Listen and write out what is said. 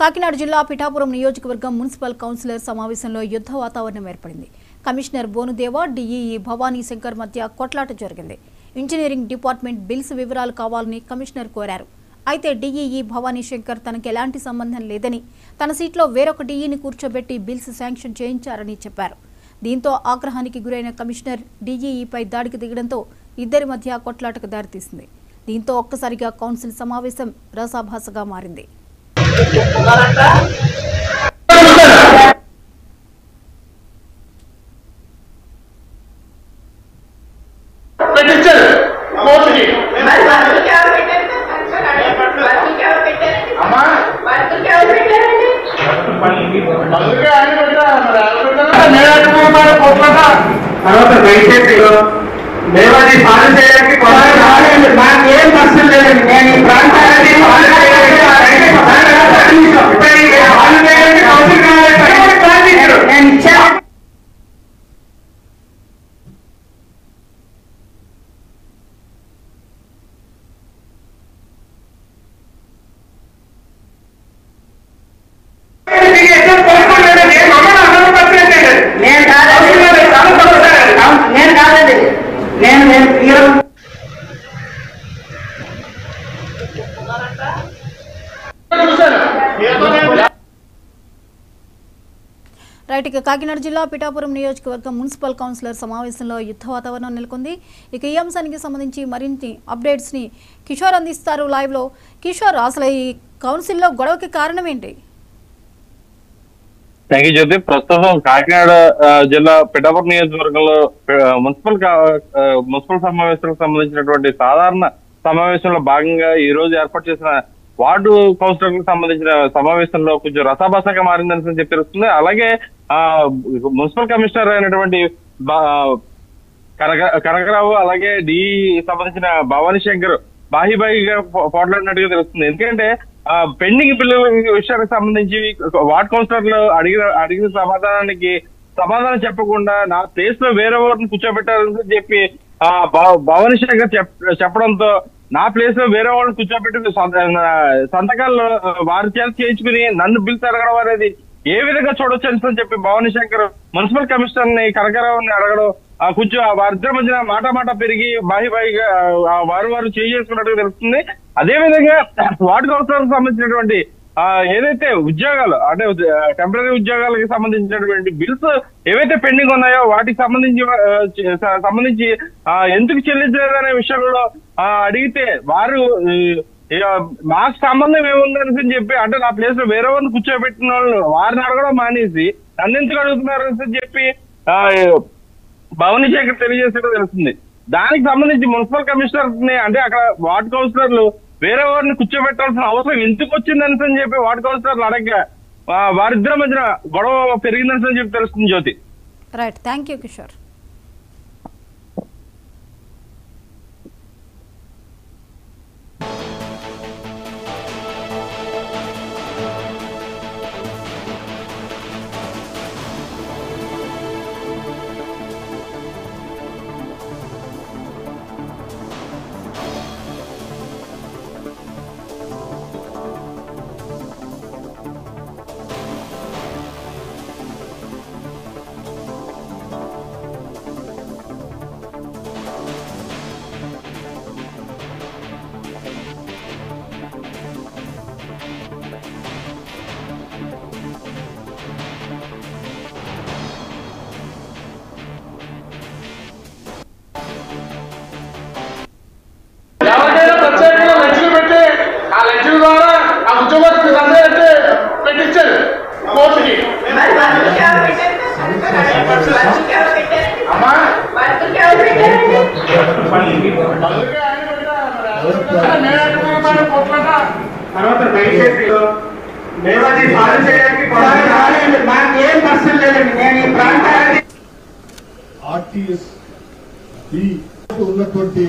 కాకినాడ జిల్లా పిఠాపురం నియోజకవర్గం municipal councillor సమావేశంలో యుద్ధ వాతావరణం ఏర్పడింది. కమిషనర్ బోనుదేవ, డిఈఈ భవానీ శంకర్ మధ్య కొట్లాట జరిగింది. ఇంజనీరింగ్ డిపార్ట్మెంట్ బిల్స్ వివరాలు కావాలని కమిషనర్ కోరారు. అయితే డిఈఈ భవానీ శంకర్ తనకు ఎలాంటి సంబంధం లేదని, తన సీట్లో వేరొక డిఈని కూర్చోబెట్టి బిల్స్ శాంక్షన్ చేయించారని చెప్పారు. దీంతో ఆగ్రహానికి గురైన కమిషనర్ డిఈఈపై దాడికి దిగడంతో ఇద్దరి మధ్య కొట్లాటకు దారితీసింది. దీంతో ఒక్కసారిగా కౌన్సిల్ సమావేశం రసాభాసగా మారింది. మేమది సాల్వ్ చేయడానికి నాకేం కష్టం లేదండి. నేను ఈ ప్రాంతానికి రైట్. ఇక కాకినాడ జిల్లా పిఠాపురం నియోజకవర్గం మున్సిపల్ కౌన్సిలర్ సమావేశంలో యుద్ధ వాతావరణం నెలకొంది. ఇక ఈ అంశానికి సంబంధించి మరిన్ని అప్డేట్స్ ని కిషోర్ అందిస్తారు లైవ్ లో. కిషోర్, అసలు ఈ కౌన్సిల్లో గొడవకి కారణం ఏంటి? థ్యాంక్ యూ జ్యోతి. ప్రస్తుతం కాకినాడ జిల్లా పిఠాపురం నియోజకవర్గంలో మున్సిపల్ సమావేశాలకు సంబంధించినటువంటి సాధారణ సమావేశంలో భాగంగా ఈ రోజు ఏర్పాటు చేసిన వార్డు కౌన్సిలర్లకు సంబంధించిన సమావేశంలో కొంచెం రసాభాసంగా మారిందని చెప్పి తెలుస్తుంది. అలాగే మున్సిపల్ కమిషనర్ అయినటువంటి కనకరావు, అలాగే డిఈ సంబంధించిన భవానీ శంకర్ బాహిబాయిగా పోట్లాడినట్టుగా తెలుస్తుంది. ఎందుకంటే పెండింగ్ బిల్లు విషయానికి సంబంధించి వార్డ్ కౌన్సిలర్లు అడిగిన సమాధానం చెప్పకుండా నా ప్లేస్ లో వేరే వారిని కూర్చోబెట్టారని చెప్పి భవానీ శంకర్ చెప్పడంతో నా ప్లేస్ లో వేరే వాళ్ళని కూర్చోబెట్టి సంతకాలు వారి చేత చేయించుకుని నన్ను బిల్స్ అడగడం అనేది ఏ విధంగా చూడొచ్చు అని చెప్పి భవానీ శంకర్ మున్సిపల్ కమిషనర్ ని కనకరావుని అడగడం కొంచెం వారిద్దరి మధ్యన మాట పెరిగి బాహిబాయిగా వారు చేసుకున్నట్టుగా తెలుస్తుంది. అదే విధంగా వార్డు కౌన్సిలర్కి సంబంధించినటువంటి ఏదైతే ఉద్యోగాలు అంటే టెంపరీ ఉద్యోగాలకు సంబంధించినటువంటి బిల్స్ ఏవైతే పెండింగ్ ఉన్నాయో వాటికి సంబంధించి ఎందుకు చెల్లించలేదనే విషయంలో అడిగితే వారు మాకు సంబంధం ఏముందని చెప్పి, అంటే నా ప్లేస్ లో వేరే వారిని కూర్చోబెట్టిన వాళ్ళు వారిని అడగడం మానేసి నన్ను ఎందుకు అడుగుతున్నారని చెప్పి భవానీ శంకర్ తెలియజేసినట్టు తెలుస్తుంది. దానికి సంబంధించి మున్సిపల్ కమిషనర్ ని, అంటే అక్కడ వార్డు కౌన్సిలర్లు వేరే వారిని కూర్చోబెట్టాల్సిన అవసరం ఎందుకు వచ్చిందని చెప్పి వార్డు కౌన్సిలర్లు అడగ వారిద్దరి మధ్యన గొడవ పెరిగిందని చెప్పి తెలుస్తుంది Jyothi. Right, thank you Kishore. మేమది సాల్వ్ చేయడానికి నాకేం కష్టం లేదండి. నేను ఈ ప్రాంతానికి ఆర్టీఎస్ ఉన్నటువంటి